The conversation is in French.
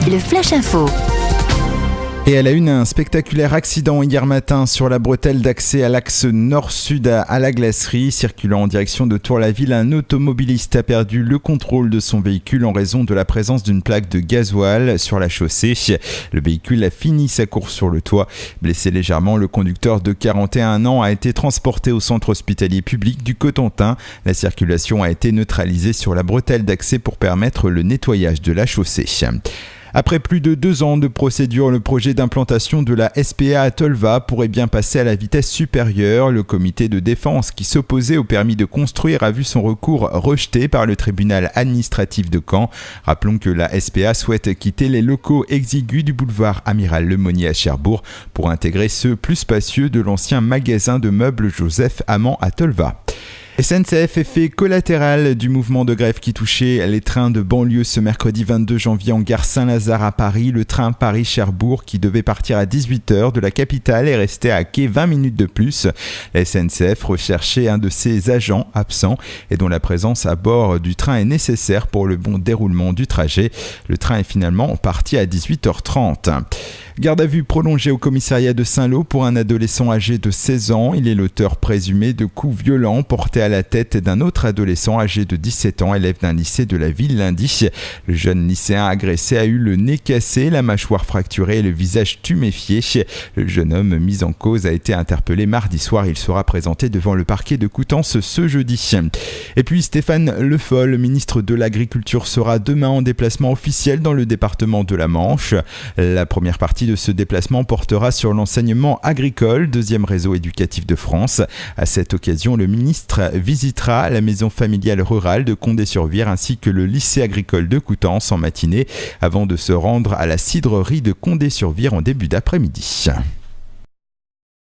le Flash Info. Et à la une, un spectaculaire accident hier matin sur la bretelle d'accès à l'axe nord-sud à la glacerie. Circulant en direction de Tour-la-Ville, un automobiliste a perdu le contrôle de son véhicule en raison de la présence d'une plaque de gasoil sur la chaussée. Le véhicule a fini sa course sur le toit. Blessé légèrement, le conducteur de 41 ans a été transporté au centre hospitalier public du Cotentin. La circulation a été neutralisée sur la bretelle d'accès pour permettre le nettoyage de la chaussée. Après plus de 2 ans de procédure, le projet d'implantation de la SPA à Tolva pourrait bien passer à la vitesse supérieure. Le comité de défense qui s'opposait au permis de construire a vu son recours rejeté par le tribunal administratif de Caen. Rappelons que la SPA souhaite quitter les locaux exigus du boulevard Amiral Lemonnier à Cherbourg pour intégrer ceux plus spacieux de l'ancien magasin de meubles Joseph Amand à Tolva. SNCF, effet collatéral du mouvement de grève qui touchait les trains de banlieue ce mercredi 22 janvier en gare Saint-Lazare à Paris. Le train Paris-Cherbourg qui devait partir à 18h de la capitale est resté à quai 20 minutes de plus. La SNCF recherchait un de ses agents absents et dont la présence à bord du train est nécessaire pour le bon déroulement du trajet. Le train est finalement parti à 18h30. Garde à vue prolongée au commissariat de Saint-Lô pour un adolescent âgé de 16 ans. Il est l'auteur présumé de coups violents portés à la tête d'un autre adolescent âgé de 17 ans, élève d'un lycée de la ville lundi. Le jeune lycéen agressé a eu le nez cassé, la mâchoire fracturée et le visage tuméfié. Le jeune homme mis en cause a été interpellé mardi soir. Il sera présenté devant le parquet de Coutances ce jeudi. Et puis Stéphane Le Foll, ministre de l'Agriculture, sera demain en déplacement officiel dans le département de la Manche. La première partie de ce déplacement portera sur l'enseignement agricole, deuxième réseau éducatif de France. À cette occasion, le ministre visitera la maison familiale rurale de Condé-sur-Vire ainsi que le lycée agricole de Coutances en matinée avant de se rendre à la cidrerie de Condé-sur-Vire en début d'après-midi.